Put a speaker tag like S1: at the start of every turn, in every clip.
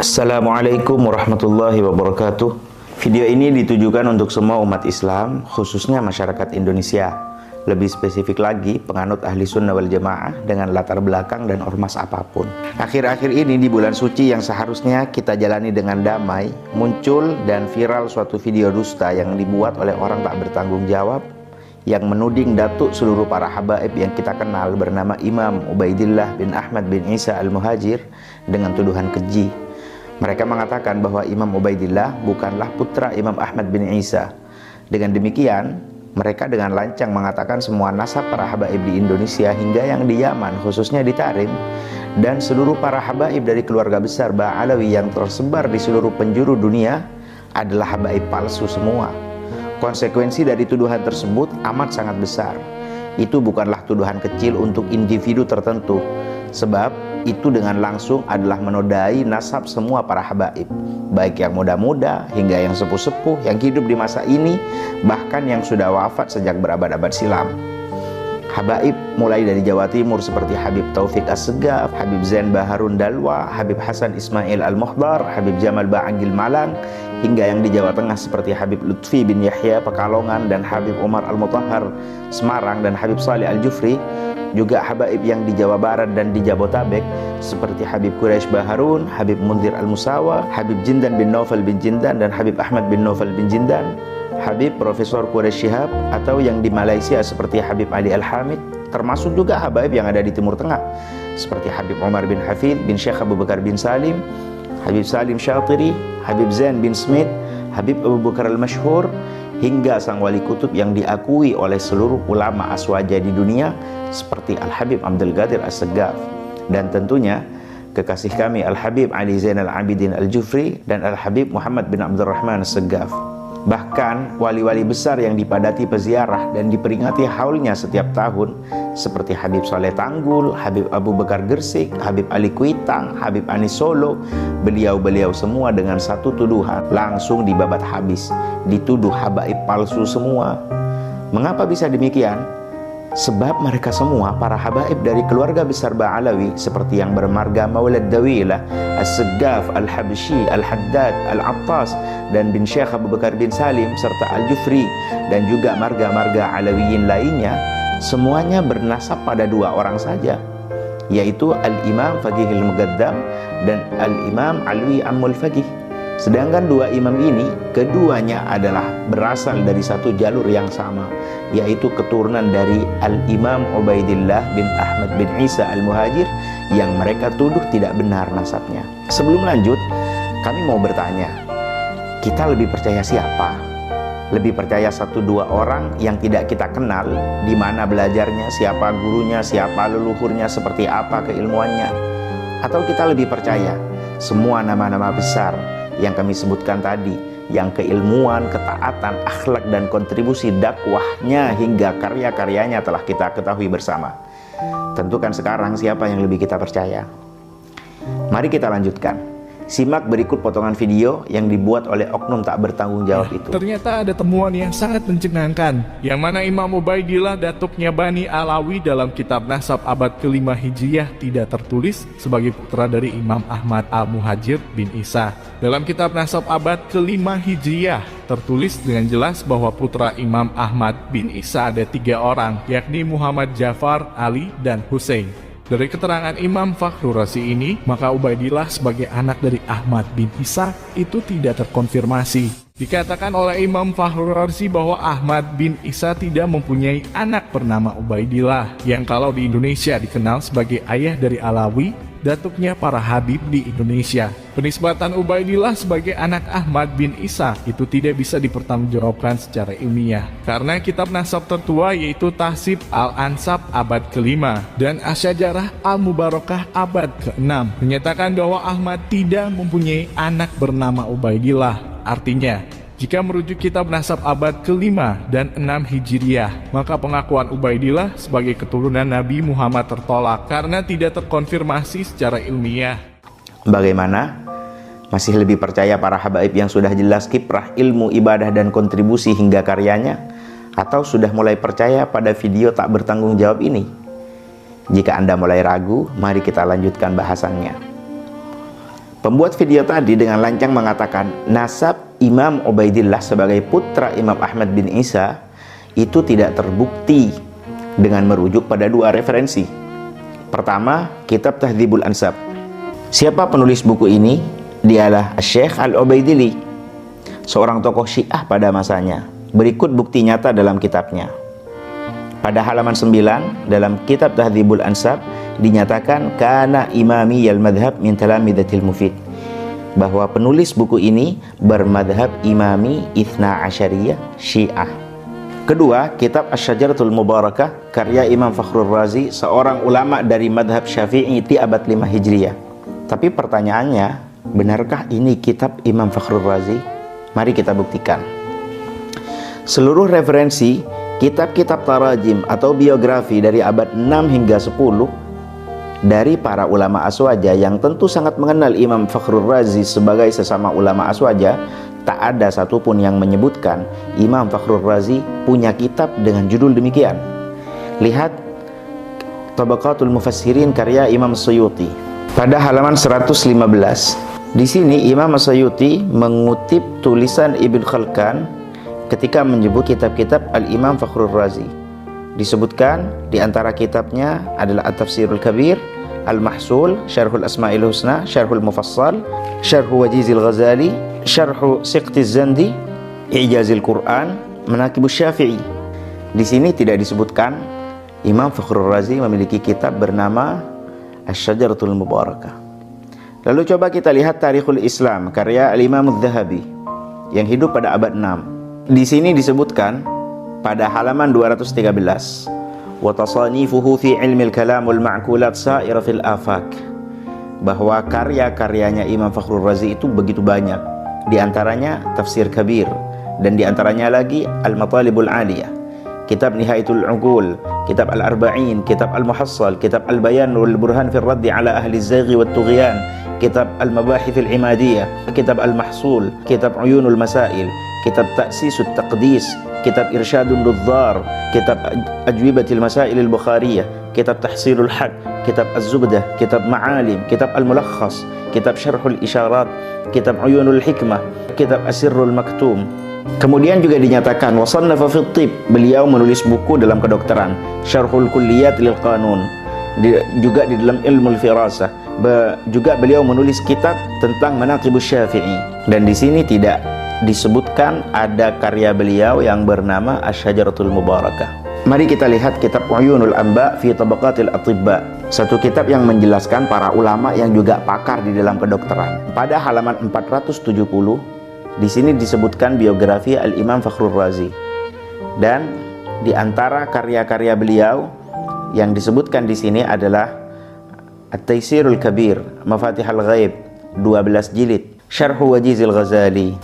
S1: Assalamualaikum warahmatullahi wabarakatuh. Video ini ditujukan untuk semua umat Islam, khususnya masyarakat Indonesia. Lebih spesifik lagi, penganut ahli sunnah wal jamaah dengan latar belakang dan ormas apapun. Akhir-akhir ini di bulan suci yang seharusnya kita jalani dengan damai, muncul dan viral suatu video dusta yang dibuat oleh orang tak bertanggung jawab yang menuding datuk seluruh para habaib yang kita kenal bernama Imam Ubaidillah bin Ahmad bin Isa al-Muhajir dengan tuduhan keji. Mereka mengatakan bahwa Imam Ubaidillah bukanlah putra Imam Ahmad bin Isa. Dengan demikian, mereka dengan lancang mengatakan semua nasab para habaib di Indonesia hingga yang di Yaman, khususnya di Tarim, dan seluruh para habaib dari keluarga besar Ba'alawi yang tersebar di seluruh penjuru dunia adalah habaib palsu semua. Konsekuensi dari tuduhan tersebut amat sangat besar. Itu bukanlah tuduhan kecil untuk individu tertentu, sebab itu dengan langsung adalah menodai nasab semua para habaib, baik yang muda-muda hingga yang sepuh-sepuh yang hidup di masa ini, bahkan yang sudah wafat sejak berabad-abad silam. Habaib mulai dari Jawa Timur seperti Habib Taufik As-Segaf, Habib Zain Baharun Dalwa, Habib Hasan Ismail Al-Muhdar, Habib Jamal Ba'agil Malang, hingga yang di Jawa Tengah seperti Habib Lutfi bin Yahya Pekalongan dan Habib Umar Al-Mutahhar Semarang dan Habib Saleh Al-Jufri. Juga habaib yang di Jawa Barat dan di Jabotabek seperti Habib Quraisy Baharun, Habib Munzir Al-Musawa, Habib Jindan bin Naufal bin Jindan dan Habib Ahmad bin Naufal bin Jindan, Habib Profesor Quraisy Shihab, atau yang di Malaysia seperti Habib Ali Al-Hamid, termasuk juga habaib yang ada di Timur Tengah seperti Habib Umar bin Hafid bin Syekh Abu Bakar bin Salim, Habib Salim Syatiri, Habib Zain bin Smith, Habib Abu Bakar Al-Masyhur, hingga sang wali kutub yang diakui oleh seluruh ulama aswaja di dunia seperti Al-Habib Abdul Qadir As-Segaf, dan tentunya kekasih kami Al-Habib Ali Zainal Abidin Al-Jufri dan Al-Habib Muhammad bin Abdurrahman As-Segaf. Bahkan wali-wali besar yang dipadati peziarah dan diperingati haulnya setiap tahun seperti Habib Saleh Tanggul, Habib Abu Bakar Gersik, Habib Ali Kuitang, Habib Anis Solo, beliau-beliau semua dengan satu tuduhan langsung dibabat habis, dituduh habaib palsu semua. Mengapa bisa demikian? Sebab mereka semua para habaib dari keluarga besar Ba'alawi seperti yang bermarga Maulad Dawilah, As-Segaf, Al-Habsyi, Al-Haddad, Al-Attas, dan bin Syekh Abu Bakar bin Salim, serta Al-Jufri, dan juga marga-marga Alawiyin lainnya, semuanya bernasab pada dua orang saja, yaitu Al-Imam Faqihil Muqaddam dan Al-Imam Alwi Ammul Faqih. Sedangkan dua imam ini, keduanya adalah berasal dari satu jalur yang sama, yaitu keturunan dari Al-Imam Ubaidillah bin Ahmad bin Isa Al-Muhajir yang mereka tuduh tidak benar nasabnya. Sebelum lanjut, kami mau bertanya, kita lebih percaya siapa? Lebih percaya satu dua orang yang tidak kita kenal, di mana belajarnya, siapa gurunya, siapa leluhurnya, seperti apa keilmuannya? Atau kita lebih percaya semua nama-nama besar yang kami sebutkan tadi, yang keilmuan, ketaatan, akhlak, dan kontribusi dakwahnya hingga karya-karyanya telah kita ketahui bersama? Tentukan sekarang siapa yang lebih kita percaya. Mari kita lanjutkan. Simak berikut potongan video yang dibuat oleh oknum tak bertanggung jawab itu.
S2: Ternyata ada temuan yang sangat mencengangkan, yang mana Imam Ubaidillah datuknya Bani Alawi dalam kitab Nasab abad ke-5 Hijriyah tidak tertulis sebagai putra dari Imam Ahmad Al-Muhajir bin Isa. Dalam kitab Nasab abad ke-5 Hijriyah tertulis dengan jelas bahwa putra Imam Ahmad bin Isa ada 3 orang, yakni Muhammad Ja'far, Ali, dan Hussein. Dari keterangan Imam Fakhrur Razi ini, maka Ubaidillah sebagai anak dari Ahmad bin Isa itu tidak terkonfirmasi. Dikatakan oleh Imam Fakhrur Razi bahwa Ahmad bin Isa tidak mempunyai anak bernama Ubaidillah, yang kalau di Indonesia dikenal sebagai ayah dari Alawi, datuknya para habib di Indonesia. Penisbatan Ubaidillah sebagai anak Ahmad bin Isa itu tidak bisa dipertanggungjawabkan secara ilmiah, karena kitab nasab tertua yaitu Tahsib Al-Ansab abad ke-5 dan Asyajarah Al-Mubarakah abad ke-6 menyatakan bahwa Ahmad tidak mempunyai anak bernama Ubaidillah. Artinya, jika merujuk kitab nasab abad ke-5 dan 6 Hijriyah, maka pengakuan Ubaidillah sebagai keturunan Nabi Muhammad tertolak karena tidak terkonfirmasi secara ilmiah.
S1: Bagaimana? Masih lebih percaya para habaib yang sudah jelas kiprah ilmu, ibadah, dan kontribusi hingga karyanya? Atau sudah mulai percaya pada video tak bertanggung jawab ini? Jika Anda mulai ragu, mari kita lanjutkan bahasannya. Pembuat video tadi dengan lancang mengatakan nasab Imam Ubaidillah sebagai putra Imam Ahmad bin Isa itu tidak terbukti dengan merujuk pada dua referensi. Pertama, kitab Tahdzibul Ansab. Siapa penulis buku ini? Dialah Syekh Al-Ubaidili, seorang tokoh Syiah pada masanya. Berikut bukti nyata dalam kitabnya. Pada halaman 9 dalam kitab Tahdzibul Ansab dinyatakan kana imami al madhab min talamidatil mufid, bahwa penulis buku ini bermadhab imami Ithna Asyariyah Syiah. Kedua, kitab Asy-Syajaratul Mubarakah karya Imam Fakhrur Razi, seorang ulama dari madhab Syafi'i di abad 5 Hijriah. Tapi pertanyaannya, benarkah ini kitab Imam Fakhrur Razi? Mari kita buktikan. Seluruh referensi kitab-kitab tarajim atau biografi dari abad 6 hingga 10 dari para ulama Aswaja yang tentu sangat mengenal Imam Fakhrur Razi sebagai sesama ulama Aswaja, tak ada satupun yang menyebutkan Imam Fakhrur Razi punya kitab dengan judul demikian. Lihat Tabaqatul Mufassirin karya Imam Suyuti pada halaman 115. Di sini Imam Suyuti mengutip tulisan Ibn Khalkan ketika menyebut kitab-kitab Al-Imam Fakhrur Razi. Disebutkan di antara kitabnya adalah At-Tafsirul Kabir, Al-Mahsul, Syarhul Asma'il Husna, Syarhul Mufassal, Syarhu Wajizil Ghazali, Syarhu Siqtiz Zandi, Ijazil Quran, Manaqibus Syafi'i. Di sini tidak disebutkan Imam Fakhrur Razi memiliki kitab bernama Asy-Syajaratul Mubarakah. Lalu coba kita lihat Tarikhul Islam karya Al-Imam Adz-Dzahabi yang hidup pada abad 6. Di sini disebutkan pada halaman 213, wa tasanifuhu fi ilmil kalam wal ma'kulat sa'ira fil afaq, bahwa karya-karyanya Imam Fakhrur Razi itu begitu banyak. Di antaranya Tafsir Kabir, dan di antaranya lagi Al-Matalibul Aliyah, kitab Nihayatul Uqul, kitab Al-Arba'in, kitab Al-Muhassal, kitab Al-Bayan wal Burhan fi Raddi ala Ahli Zayghi wat Tughyan, kitab Al-Mabahith Al-Imadiyah, kitab Al-Mahsul, kitab Uyunul Masail, kitab Ta'sisut Taqdis, kitab Irsyadun Nudzar, kitab Ajwibatil Masail Al-Bukhariyah, kitab Tahsilul Haq, kitab Az-Zubdah, kitab Ma'alim, kitab Al-Mulakhas, kitab Syarhul Isyarat, kitab Uyunul Hikmah, kitab Asirrul Maktum. Kemudian juga dinyatakan wasannafa fi Thib, beliau menulis buku dalam kedokteran, Syarhul Kulliyat lil Qanun, juga di dalam Ilmul Firasah. Juga beliau menulis kitab tentang Manaqibus Syafi'i, dan di sini tidak disebutkan ada karya beliau yang bernama Asy-Syajaratul Mubarakah. Mari kita lihat kitab Uyunul Anba fi Tabaqatil Atibba, satu kitab yang menjelaskan para ulama yang juga pakar di dalam kedokteran. Pada halaman 470 di sini disebutkan biografi Al-Imam Fakhrur Razi, dan di antara karya-karya beliau yang disebutkan di sini adalah At-Taysirul Kabir, Mafatihul Ghaib 12 jilid, Syarhu Wajizil Ghazali,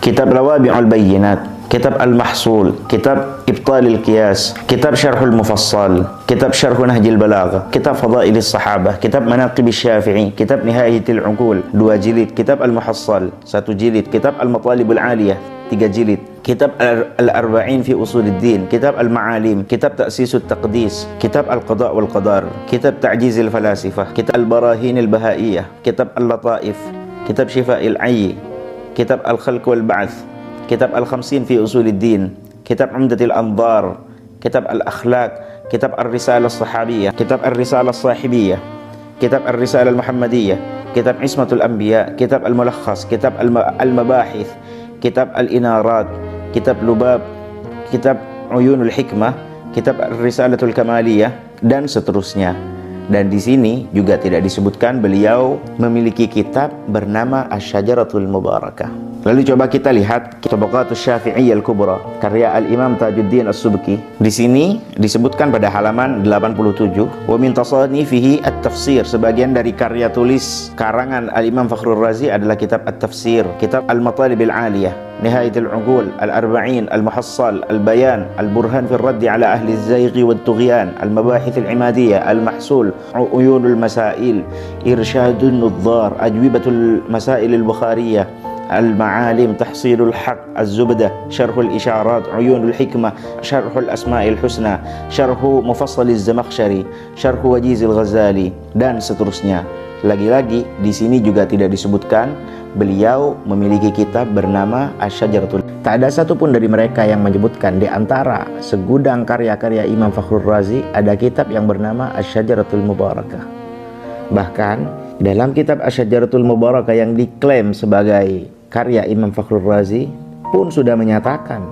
S1: kitab Lawabi'ul Bayyinat, kitab Al-Mahsul, kitab Ibtalil Qiyas, kitab Syarhul Mufassal, kitab Syarhu Nahjil Balaghah, kitab Fadailis Sahabah, kitab Manaqibus Syafi'i, kitab Nihayatul Uqul 2 jilid, kitab Al-Muhassal 1 jilid, kitab Al-Matalibul Aliyah 3 jilid, kitab Al-Arba'in fi Usuluddin, kitab Al-Ma'alim, kitab Ta'sisut Taqdis, kitab Al-Qada' wal Qadar, kitab Ta'jizil Falasifah, kitab Al-Barahin Al-Bahaiyah, kitab Al-Lataif, kitab Syifa'il Ayyi, kitab Al-Khalq wal Ba'th, kitab Al-Khamsin fi Usuluddin, kitab Umdatil Anzar, kitab Al-Akhlaq, kitab Ar-Risalah As-Sahabiyah, kitab Ar-Risalah As-Sahibiyah, kitab Ar-Risalah Al-Muhammadiyah, kitab Ismatul Anbiya, kitab Al-Mulakhas, kitab Al-Mabahith, kitab Al-Inarat, kitab Lubab, kitab Uyunul Hikmah, kitab Ar-Risalatul Kamaliyah, dan seterusnya. Dan di sini juga tidak disebutkan beliau memiliki kitab bernama Asy-Syajaratul Mubarakah. Lalu coba kita lihat Tabaqatus Syafi'iyyah Al-Kubra karya Al-Imam Tajuddin As-Subki. Di sini disebutkan pada halaman 87, wa min tasanifihi at-tafsir, sebagian dari karya tulis karangan Al-Imam Fakhrur Razi adalah kitab At-Tafsir, kitab Al-Matalibil Aliyah, Nihayatul Uqul, Al-Arba'in, Al-Muhassal, Al-Bayan, Al-Burhan fi Raddi ala Ahli Zayghi wat Tughyan, Al-Mabahith Al-Imadiyah, Al-Mahsul, Uyunul Masail, Irsyadun Nudzar, Ajwibatul Masail Al-Bukhariyah, Al-Ma'alim, Tahsilul Haq, Az-Zubdah, Syarhul Isyarat, Uyunul Hikmah, Syarhul Asma'il Husna, Syarhu Mufassaliz Zamakhsyari, Syarhu Wajizil Ghazali, dan seterusnya. Lagi-lagi di sini juga tidak disebutkan beliau memiliki kitab bernama Asy-Syajaratul. Tak ada satupun dari mereka yang menyebutkan di antara segudang karya-karya Imam Fakhrul Razi ada kitab yang bernama Asy-Syajaratul Mubarakah. Bahkan dalam kitab Asy-Syajaratul Mubarakah yang diklaim sebagai karya Imam Fakhrul Razi pun sudah menyatakan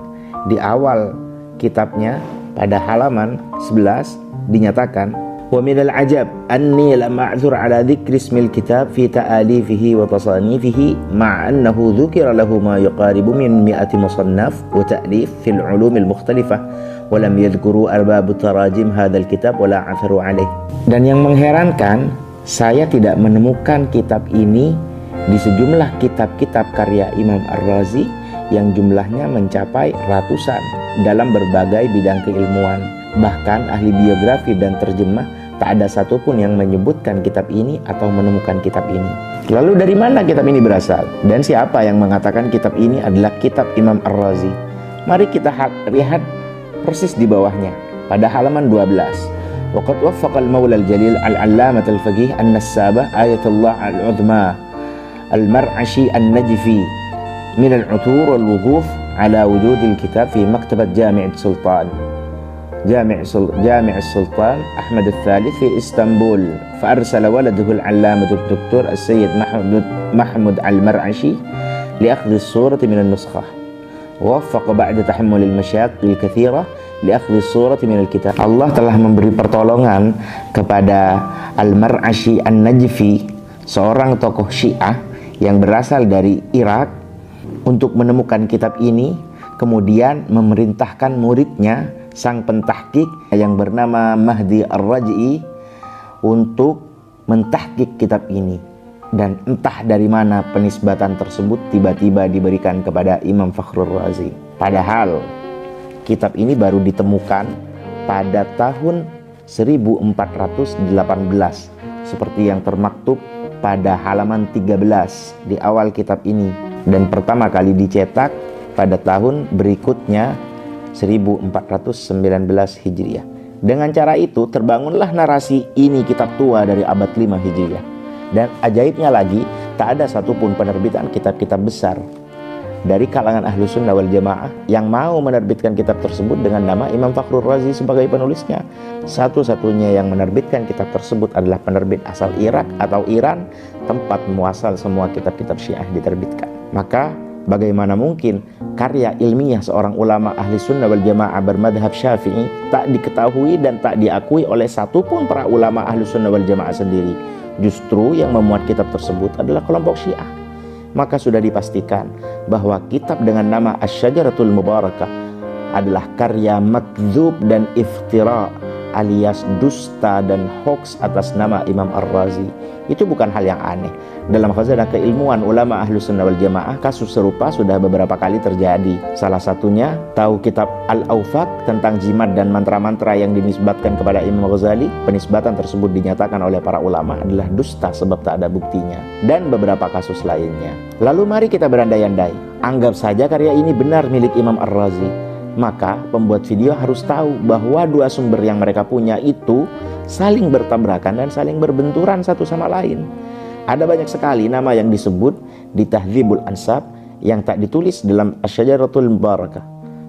S1: di awal kitabnya pada halaman 11 dinyatakan wa minal ajab anni lam a'thur ala dzikri ismil kitab fi ta'alifihi wa tasanifihi ma'a annahu dzukira lahu ma yuqaribu min 100 musannaf wa ta'lif fil ulumil mukhtalifah wa lam yadhkuru arbab tarajim hadzal kitab wa la 'atharu alaih. Dan yang mengherankan, saya tidak menemukan kitab ini di sejumlah kitab-kitab karya Imam Ar-Razi yang jumlahnya mencapai ratusan dalam berbagai bidang keilmuan. Bahkan ahli biografi dan terjemah tak ada satupun yang menyebutkan kitab ini atau menemukan kitab ini. Lalu dari mana kitab ini berasal? Dan siapa yang mengatakan kitab ini adalah kitab Imam Ar-Razi? Mari kita lihat persis di bawahnya pada halaman 12. Waqad waffaqa al-Maula al-Jalil al-Allamah al-Faqih an-Nassabah ayatullah al-Udhma al-Mar'ashi an-Najfi min al-'uthur wal-wuquf ala wujud al-kitab fi maktabat Jami' al-Sultan جامع السلطان أحمد الثالث في إسطنبول فأرسل ولده العلامة الدكتور السيد محمود المرعشي لأخذ الصورة من النسخة ووفق بعد تحمل المشاق الكثيرة لأخذ الصورة من الكتاب. Allah telah memberi pertolongan kepada Al-Mar'ashi An-Najfi, seorang tokoh Syiah yang berasal dari Irak, untuk menemukan kitab ini, kemudian memerintahkan muridnya sang pentahkik yang bernama Mahdi Ar-Raj'i untuk mentahkik kitab ini. Dan entah dari mana penisbatan tersebut tiba-tiba diberikan kepada Imam Fakhrul Razi. Padahal kitab ini baru ditemukan pada tahun 1418 seperti yang termaktub pada halaman 13 di awal kitab ini, dan pertama kali dicetak pada tahun berikutnya 1419 Hijriah. Dengan cara itu terbangunlah narasi ini kitab tua dari abad 5 Hijriah. Dan ajaibnya lagi, tak ada satupun penerbitan kitab-kitab besar dari kalangan Ahlus Sunnah wal Jamaah yang mau menerbitkan kitab tersebut dengan nama Imam Fakhrul Razi sebagai penulisnya. Satu-satunya yang menerbitkan kitab tersebut adalah penerbit asal Irak atau Iran, tempat muasal semua kitab-kitab Syiah diterbitkan. Maka bagaimana mungkin karya ilmiah seorang ulama ahli sunnah wal jamaah bermadhab syafi'i tak diketahui dan tak diakui oleh satupun para ulama ahli sunnah wal jamaah sendiri? Justru yang memuat kitab tersebut adalah kelompok Syiah. Maka sudah dipastikan bahwa kitab dengan nama Asy-Syajaratul Mubarakah adalah karya makdzub dan iftira, alias dusta dan hoax atas nama Imam Ar-Razi. Itu bukan hal yang aneh. Dalam khazanah keilmuan ulama Ahlus Sunnah wal Jamaah, kasus serupa sudah beberapa kali terjadi. Salah satunya, tahu kitab Al-Awfaq tentang jimat dan mantra-mantra yang dinisbatkan kepada Imam Ghazali? Penisbatan tersebut dinyatakan oleh para ulama adalah dusta sebab tak ada buktinya. Dan beberapa kasus lainnya. Lalu mari kita berandai-andai. Anggap saja karya ini benar milik Imam Ar-Razi. Maka pembuat video harus tahu bahwa dua sumber yang mereka punya itu saling bertabrakan dan saling berbenturan satu sama lain. Ada banyak sekali nama yang disebut di Tahdzibul Ansab yang tak ditulis dalam Asy-Syajaratul Mubarakah.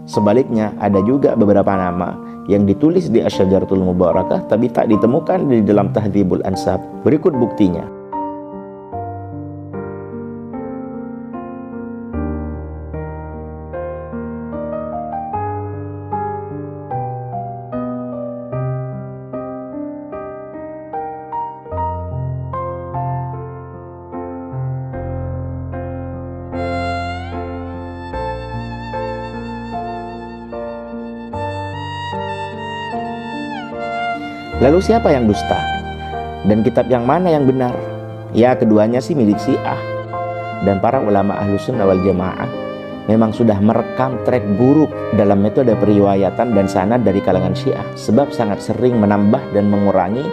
S1: Sebaliknya ada juga beberapa nama yang ditulis di Asy-Syajaratul Mubarakah tapi tak ditemukan di dalam Tahdzibul Ansab. Berikut buktinya. Lalu siapa yang dusta? Dan kitab yang mana yang benar? Ya, keduanya sih milik Syiah. Dan para ulama Ahlus Sunnah wal Jamaah memang sudah merekam trek buruk dalam metode periwayatan dan sanad dari kalangan Syiah, sebab sangat sering menambah dan mengurangi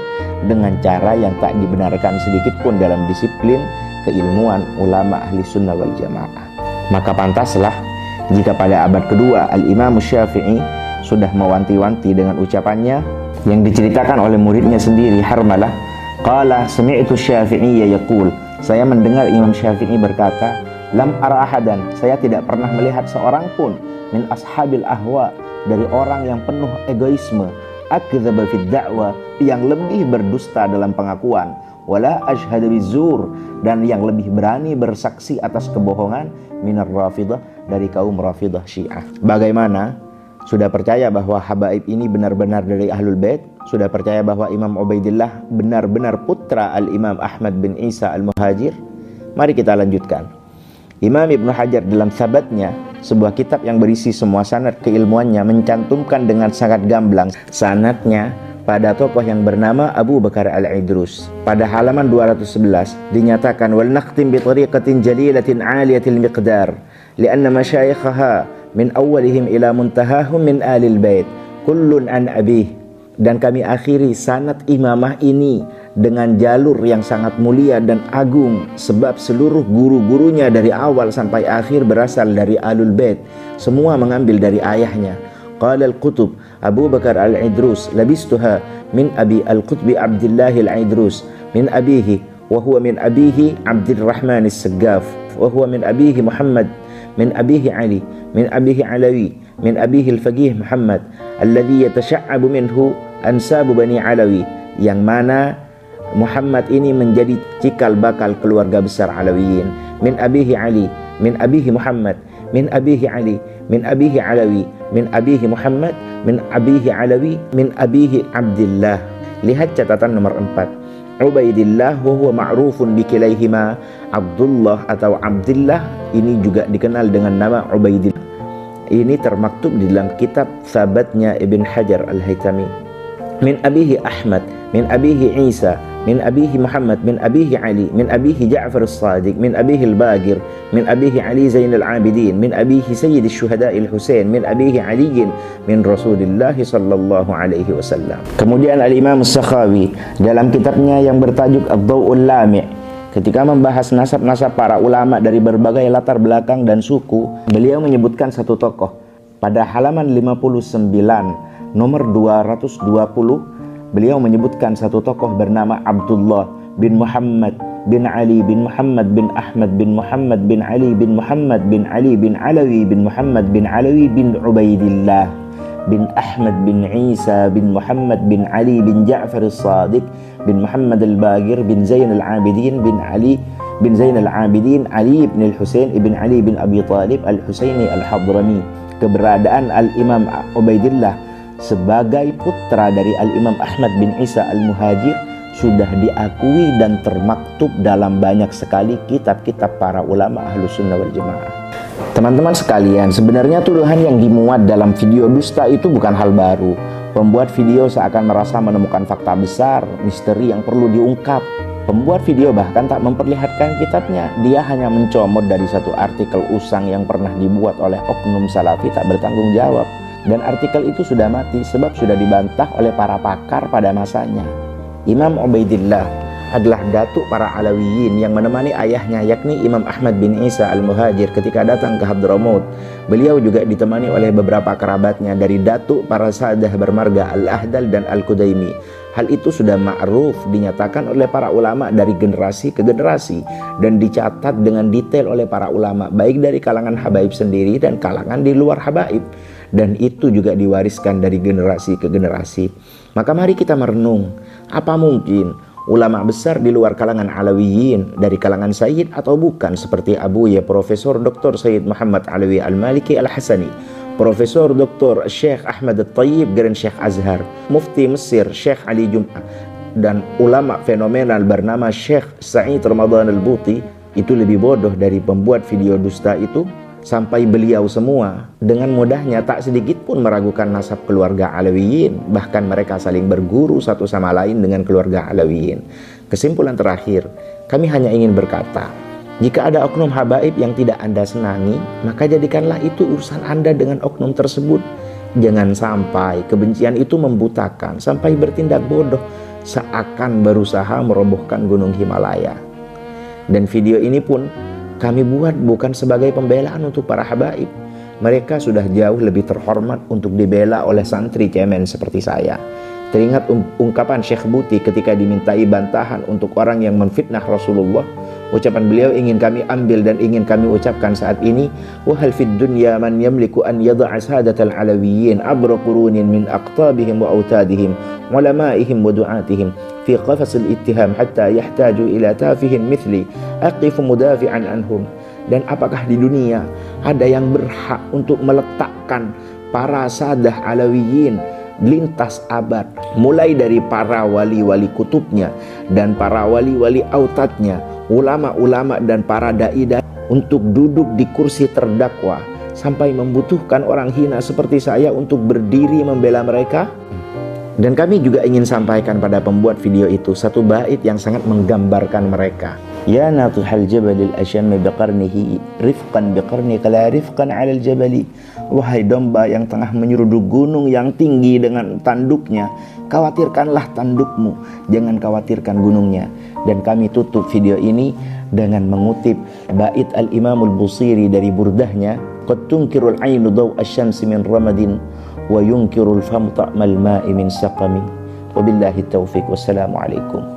S1: dengan cara yang tak dibenarkan sedikit pun dalam disiplin keilmuan ulama Ahlus Sunnah wal Jamaah. Maka pantaslah jika pada abad kedua Al-Imam Syafi'i sudah mewanti-wanti dengan ucapannya yang diceritakan oleh muridnya sendiri Harmalah Qala sami'tu Syafi'i yaqul, saya mendengar Imam Syafi'i berkata, lam ara ahadan, saya tidak pernah melihat seorang pun min ashabil ahwa, dari orang yang penuh egoisme, akdzaba fid da'wa, yang lebih berdusta dalam pengakuan, wala ashhadu bizur, dan yang lebih berani bersaksi atas kebohongan, minar rafidah, dari kaum rafidah Syiah. Bagaimana? Sudah percaya bahwa habaib ini benar-benar dari Ahlul Bait? Sudah percaya bahwa Imam Ubaidillah benar-benar putra Al-Imam Ahmad bin Isa Al-Muhajir? Mari kita lanjutkan. Imam Ibnu Hajar dalam Sabatnya, sebuah kitab yang berisi semua sanad keilmuannya, mencantumkan dengan sangat gamblang sanadnya pada tokoh yang bernama Abu Bakar Al-Idrus. Pada halaman 211 dinyatakan, wal naqtim bi tariqatin jalilatin 'aliyatil miqdar li'anna masyayikhaha min awwalihim ila muntahahum min alil bait kullun an abih. Dan kami akhiri sanad imamah ini dengan jalur yang sangat mulia dan agung, sebab seluruh guru-gurunya dari awal sampai akhir berasal dari Ahlul Bait, semua mengambil dari ayahnya. Qala al-Qutb Abu Bakar Al-Idrus labistuha min abi al-Qutbi Abdullah Al-Idrus min abihi wa huwa min abihi Abdurrahman As-Saggaf wa huwa min abihi Muhammad min abihi Ali min abihi Alawi min abihi al-Faqih Muhammad alladhi yatasha'abu minhu ansabu Bani Alawi, yang mana Muhammad ini menjadi cikal bakal keluarga besar Alawiyin. Min abihi Ali min abihi Muhammad min abihi Ali min abihi Alawi min abihi Muhammad min abihi Alawi min abihi Abdillah. Lihat catatan nomor 4. Ubaidillah wa huwa ma'rufun bikilaihima, Abdullah atau Abdillah ini juga dikenal dengan nama Ubaidillah. Ini termaktub di dalam kitab Sabatnya Ibn Hajar Al-Haytami. Min abihi Ahmad min abihi Isa min abihi Muhammad min abihi Ali min abihi Ja'far As-Sadiq min abihi Al-Bagir min abihi Ali Zainal Abidin min abihi Sayyid Syuhada Al-Husain min abihi Ali min Rasulillah sallallahu alaihi wasallam. Kemudian Al-Imam As-Sakhawi dalam kitabnya yang bertajuk Ad-Daw'ul Lami', ketika membahas nasab-nasab para ulama dari berbagai latar belakang dan suku, beliau menyebutkan satu tokoh. Pada halaman 59 nomor 220 beliau menyebutkan satu tokoh bernama Abdullah bin Muhammad bin Ali bin Muhammad bin Ahmad bin Muhammad bin Ali bin Muhammad bin Ali bin Alawi bin Muhammad bin Alawi bin Ubaidillah bin Ahmad bin Isa bin Muhammad bin Ali bin Ja'far As-Sadiq bin Muhammad Al-Bagir bin Zain Al-Abidin bin Ali bin Zain Al-Abidin Ali bin Al-Husain ibn Ali bin Abi Talib Al-Husaini Al-Hadrami. Keberadaan Al-Imam Ubaidillah sebagai putra dari Al-Imam Ahmad bin Isa Al-Muhajir sudah diakui dan termaktub dalam banyak sekali kitab-kitab para ulama Ahlus Sunnah wal Jamaah. Teman-teman sekalian, sebenarnya tuduhan yang dimuat dalam video dusta itu bukan hal baru. Pembuat video seakan merasa menemukan fakta besar, misteri yang perlu diungkap. Pembuat video bahkan tak memperlihatkan kitabnya. Dia hanya mencomot dari satu artikel usang yang pernah dibuat oleh oknum salafi tak bertanggung jawab. Dan artikel itu sudah mati sebab sudah dibantah oleh para pakar pada masanya. Imam Ubaidillah adalah datuk para Alawiyin yang menemani ayahnya, yakni Imam Ahmad bin Isa Al-Muhajir ketika datang ke Hadramaut. Beliau juga ditemani oleh beberapa kerabatnya dari datuk para sadah bermarga Al-Ahdal dan Al-Qudaimi. Hal itu sudah ma'ruf, dinyatakan oleh para ulama dari generasi ke generasi dan dicatat dengan detail oleh para ulama baik dari kalangan habaib sendiri dan kalangan di luar habaib. Dan itu juga diwariskan dari generasi ke generasi. Maka mari kita merenung, apa mungkin ulama besar di luar kalangan Alawiyin, dari kalangan Sayyid atau bukan, seperti Abuya Profesor Dr. Sayyid Muhammad Alawi Al-Maliki Al-Hasani, Profesor Dr. Syekh Ahmad Al-Tayyib Grand Syekh Azhar, Mufti Mesir Syekh Ali Jum'ah, dan ulama fenomenal bernama Syekh Sa'id Ramadan Al-Buti, itu lebih bodoh dari pembuat video dusta itu. Sampai beliau semua dengan mudahnya tak sedikit pun meragukan nasab keluarga Alawiyin. Bahkan mereka saling berguru satu sama lain dengan keluarga Alawiyin. Kesimpulan terakhir, kami hanya ingin berkata, jika ada oknum habaib yang tidak Anda senangi, maka jadikanlah itu urusan Anda dengan oknum tersebut. Jangan sampai kebencian itu membutakan sampai bertindak bodoh seakan berusaha merobohkan gunung Himalaya. Dan video ini pun kami buat bukan sebagai pembelaan untuk para habaib. Mereka sudah jauh lebih terhormat untuk dibela oleh santri cemen seperti saya. Teringat ungkapan Syekh Buti ketika dimintai bantahan untuk orang yang memfitnah Rasulullah. Ucapan beliau ingin kami ambil dan ingin kami ucapkan saat ini. Wa hal fid dunya man yamliku an yad'a sadatal alawiyyin abra qurunin min aqtabihim wa autadihim ulamaihim wa du'atihim fi qafas al-ittiham hatta yahtaju ila tafihin mithli aqifu mudafi'an anhum. Dan apakah di dunia ada yang berhak untuk meletakkan para sadah alawiyin lintas abad, mulai dari para wali-wali kutubnya dan para wali-wali autadnya, ulama-ulama dan para dai-dai untuk duduk di kursi terdakwa sampai membutuhkan orang hina seperti saya untuk berdiri membela mereka? Dan kami juga ingin sampaikan pada pembuat video itu satu bait yang sangat menggambarkan mereka. Ya natihal jabalil asyammi biqarnihi rifqan biqarnika la rifqan 'alal jabali. Wahai domba yang tengah menyeruduk gunung yang tinggi dengan tanduknya, khawatirkanlah tandukmu, jangan khawatirkan gunungnya. Dan kami tutup video ini dengan mengutip bait Al-Imamul Busiri dari burdahnya, qad tunkirul 'ainu daw asy-syamsi min ramadin wa yunkirul famu ta'mal ma'i min saqami. Wabillahi taufiq. Wassalamu alaikum.